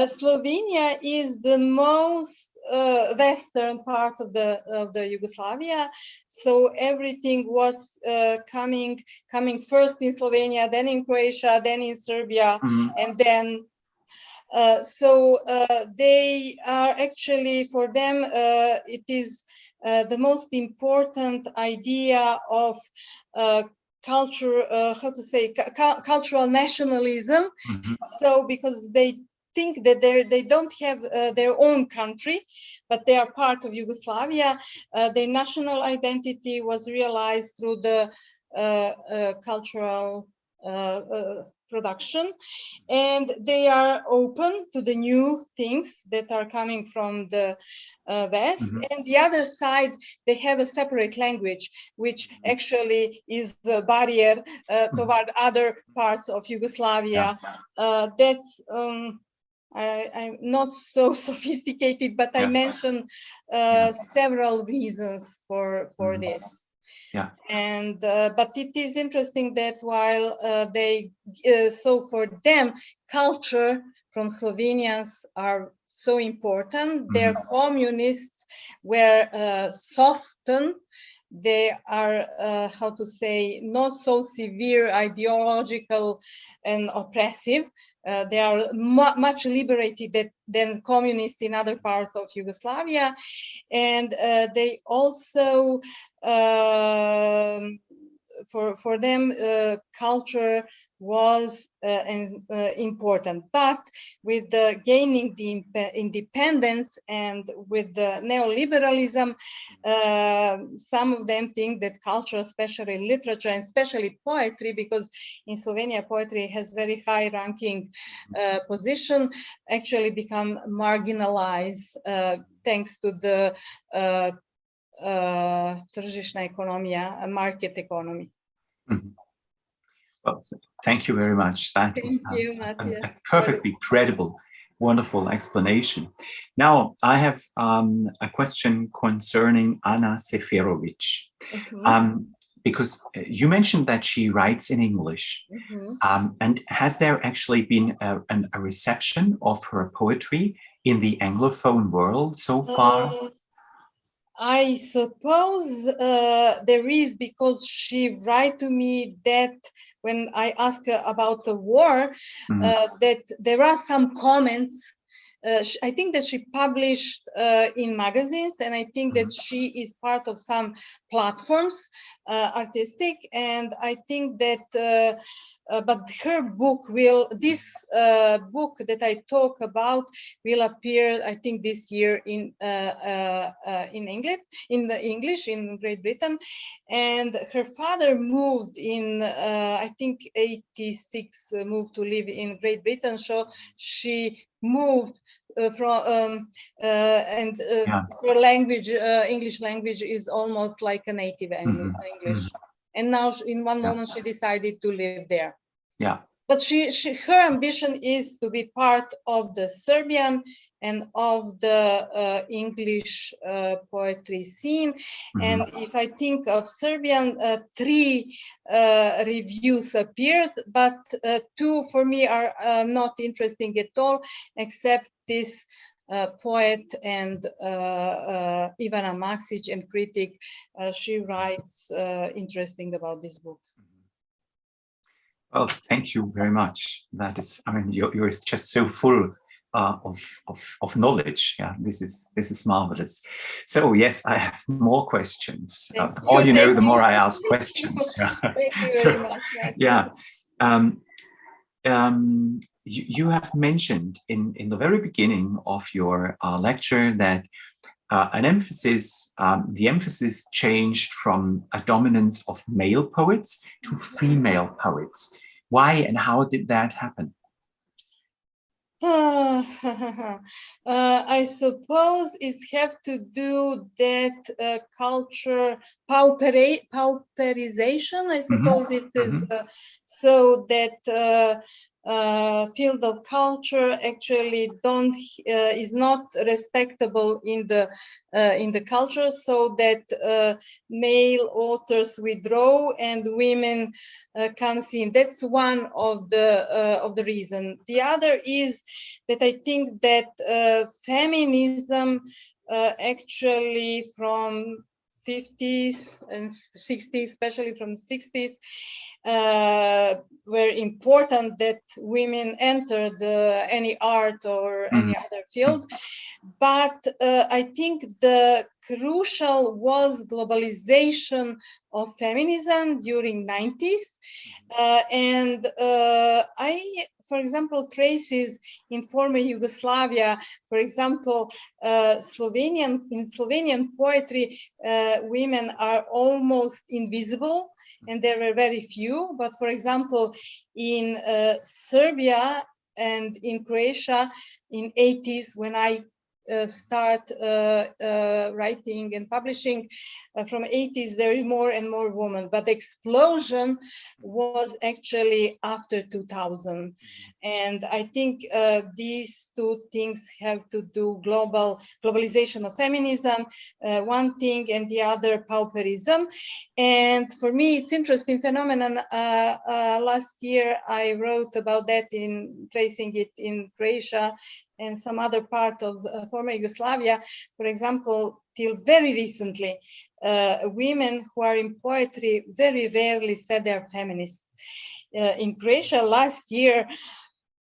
Slovenia is the most western part of the Yugoslavia, so everything was coming first in Slovenia, then in Croatia, then in Serbia, and then so they are actually, for them it is the most important idea of culture, cultural nationalism. So because they think that they don't have their own country, but they are part of Yugoslavia, their national identity was realized through the cultural production, and they are open to the new things that are coming from the West. And the other side, they have a separate language, which actually is the barrier toward other parts of Yugoslavia. That's I'm not so sophisticated, but I mentioned several reasons for this. And but it is interesting that while so for them, culture from Slovenians are so important. Their communists were softened. They are, not so severe, ideological and oppressive. They are much liberated than communists in other parts of Yugoslavia. And they also, for them, culture was important. But with the gaining the independence and with the neoliberalism, some of them think that culture, especially literature and especially poetry, because in Slovenia poetry has very high ranking position, actually become marginalized thanks to the tržišna ekonomija, market economy. Mm-hmm. Well, thank you very much. That is a perfectly credible, wonderful explanation. Now, I have a question concerning Anna Seferović. Because you mentioned that she writes in English. And has there actually been a reception of her poetry in the Anglophone world so far? I suppose there is, because she write to me that when I ask her about the war, that there are some comments. I think that she published in magazines, and I think that she is part of some platforms, artistic, and I think that but her book this book that I talk about will appear, I think, this year in English in Great Britain. And her father moved in, I think, 86, moved to live in Great Britain. So she moved from her language, English language, is almost like a native English. And now, in one moment, she decided to live there. Yeah. But her ambition is to be part of the Serbian and of the English poetry scene. And if I think of Serbian, 3 reviews appeared, but 2 for me are not interesting at all, except this poet and Ivana Maksić and critic. She writes interesting about this book. Well, thank you very much. That is, I mean, you're just so full of knowledge. Yeah, this is marvelous. So yes, I have more questions. The more you know, the more I ask questions. Thank you very much. Yeah. You have mentioned in the very beginning of your lecture that the emphasis changed from a dominance of male poets to female poets. Why and how did that happen? I suppose it have to do that culture pauperization. I suppose it is so that field of culture actually is not respectable in the culture, so that male authors withdraw and women comes in. That's one of the reason. The other is that I think that feminism actually from 50s and 60s, especially from the 60s, were important that women entered any art or any other field. But I think the crucial was globalization of feminism during 90s. And for example, traces in former Yugoslavia, for example, in Slovenian poetry, women are almost invisible, and there were very few. But for example, in Serbia and in Croatia in 80s, when I start writing and publishing from 80s, there is more and more women, but the explosion was actually after 2000. And I think these two things have to do globalization of feminism, one thing, and the other pauperism. And for me, it's interesting phenomenon. Last year, I wrote about that in tracing it in Croatia and some other part of former Yugoslavia. For example, till very recently, women who are in poetry very rarely said they're feminists. In Croatia last year,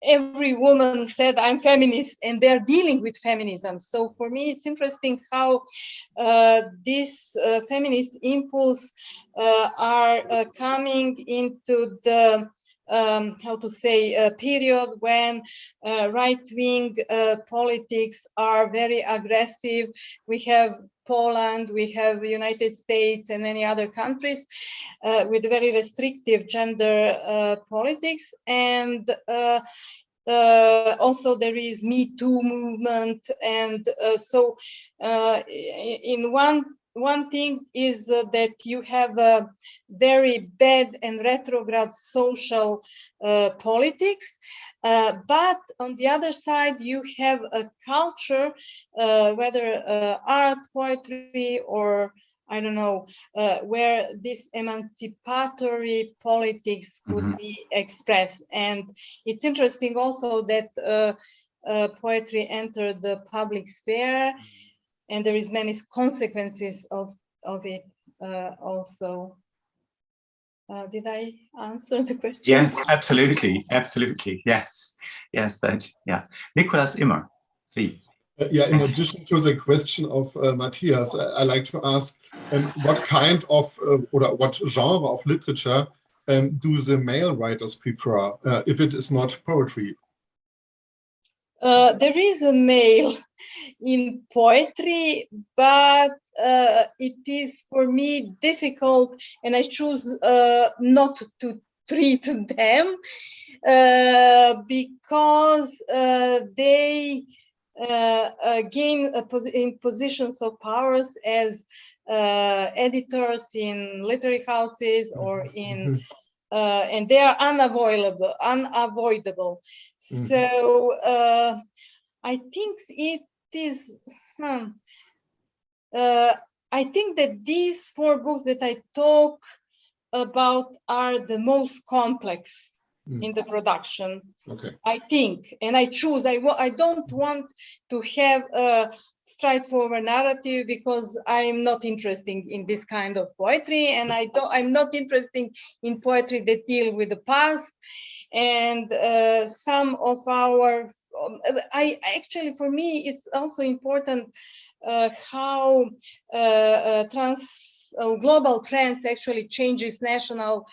every woman said, I'm feminist, and they're dealing with feminism. So for me, it's interesting how this feminist impulse are coming into the how to say, a period when right-wing politics are very aggressive. We have Poland, we have the United States and many other countries with very restrictive gender politics. And also there is Me Too movement. And so in one thing is that you have a very bad and retrograde social politics, but on the other side you have a culture, whether art, poetry, or I don't know, where this emancipatory politics could be expressed. And it's interesting also that poetry entered the public sphere, and there is many consequences of it also. Did I answer the question? Yes, absolutely, absolutely. Yes, yes, that, yeah. Nicholas Immer, please. Yeah, in addition to the question of Matthias, I like to ask what kind of or what genre of literature do the male writers prefer if it is not poetry? There is a male in poetry, but it is for me difficult, and I choose not to treat them because they gain in positions of powers as editors in literary houses or in and they are unavoidable. So I think it is I think that these 4 books that I talk about are the most complex in the production. Okay. I think, and I choose. I don't want to have a straightforward narrative because I'm not interested in this kind of poetry, and I'm not interested in poetry that deal with the past. And some of our, actually for me it's also important how global trends actually changes national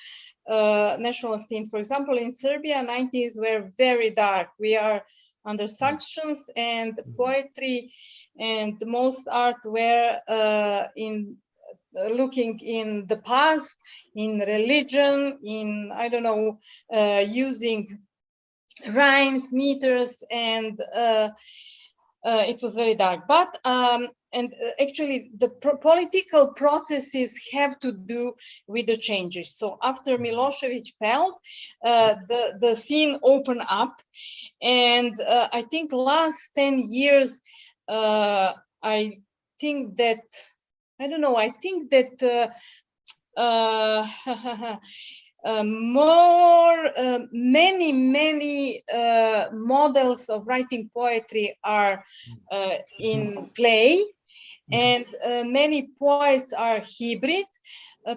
scene. For example, in Serbia, 90s were very dark. We are under sanctions, and poetry and most art were looking in the past, in religion, in, I don't know, using rhymes, meters, and it was very dark. But and actually the political processes have to do with the changes. So after Milosevic fell, the scene opened up, and I think last 10 years, I think that, I don't know, I think that many models of writing poetry are in play, and many poets are hybrid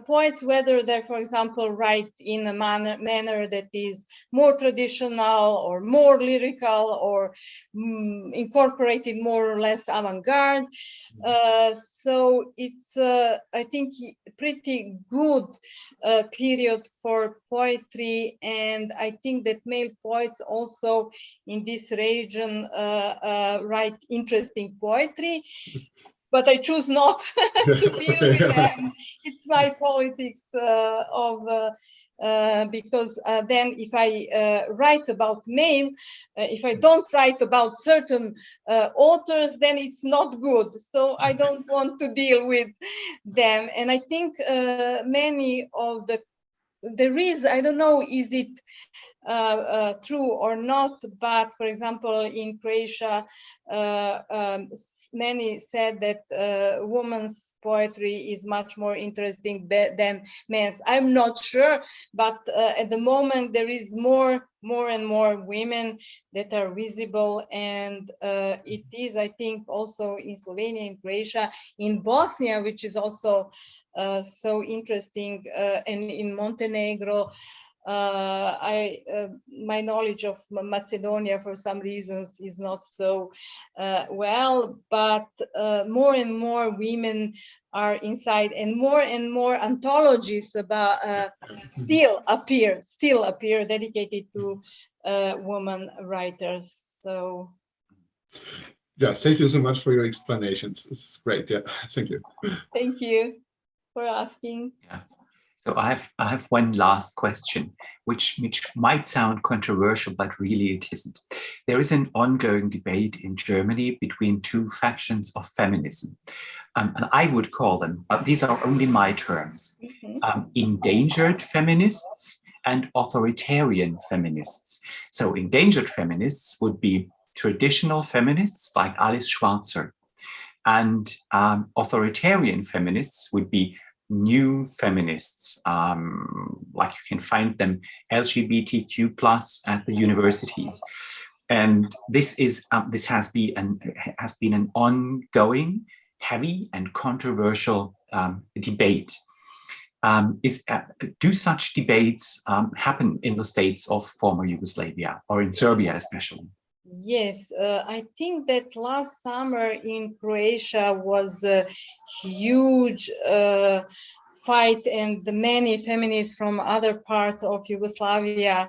poets, whether they, for example, write in a manner that is more traditional or more lyrical or incorporated more or less avant-garde. So it's, I think, pretty good period for poetry, and I think that male poets also in this region write interesting poetry. But I choose not to deal with them. It's my politics because then if I write about male, if I don't write about certain authors, then it's not good. So I don't want to deal with them. And I think many of there is, I don't know, is it true or not, but for example, in Croatia, many said that women's poetry is much more interesting than men's. I'm not sure, but at the moment there is more and more women that are visible, and it is, I think, also in Slovenia, in Croatia, in Bosnia, which is also so interesting, and in Montenegro. my knowledge of Macedonia for some reasons is not so well, but more and more women are inside, and more anthologies about still appear dedicated to women writers. So yeah, thank you so much for your explanations. This is great. Yeah, thank you. Thank you for asking. Yeah. So I have one last question, which might sound controversial, but really it isn't. There is an ongoing debate in Germany between two factions of feminism, and I would call them, these are only my terms, endangered feminists and authoritarian feminists. So endangered feminists would be traditional feminists like Alice Schwarzer, and authoritarian feminists would be new feminists, like you can find them LGBTQ+ at the universities. And this has been an ongoing, heavy and controversial debate. Do such debates happen in the states of former Yugoslavia, or in Serbia especially? Yes, I think that last summer in Croatia was a huge fight, and many feminists from other parts of Yugoslavia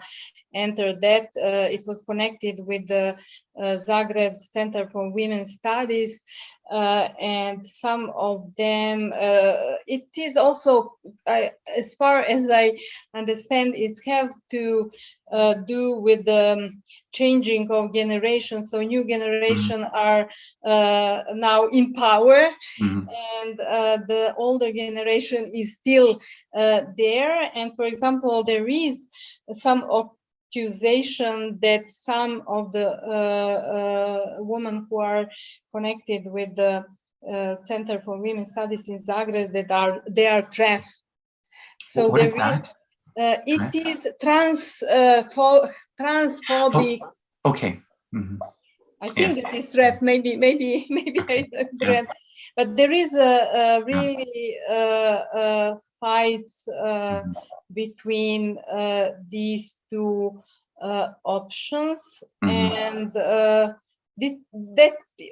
entered that. It was connected with the Zagreb Center for Women's Studies, and some of them, it is also, as far as I understand, it have to do with the changing of generations. So new generation are now in power, and the older generation is still there. And for example, there is some accusation that some of the women who are connected with the Center for Women's Studies in Zagreb, that they are trans. So what is that? It is transphobic. Oh, okay. I think it is trans. Maybe I don't. But there is a really fights between these two options, and that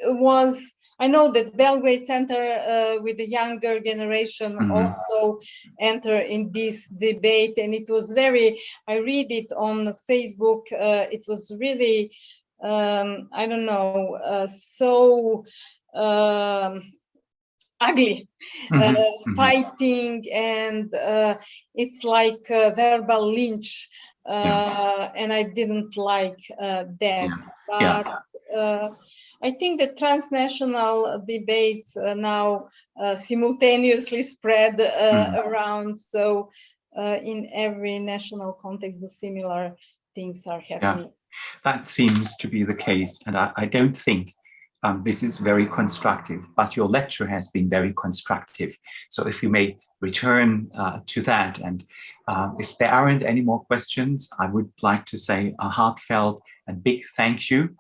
was. I know that Belgrade Center with the younger generation also enter in this debate, and it was very. I read it on Facebook. It was really, I don't know, so. Ugly fighting, and it's like verbal lynch, and I didn't like that. But I think the transnational debates now simultaneously spread around, so in every national context the similar things are happening. That seems to be the case, and I don't think this is very constructive, but your lecture has been very constructive. So if you may return to that, and if there aren't any more questions, I would like to say a heartfelt and big thank you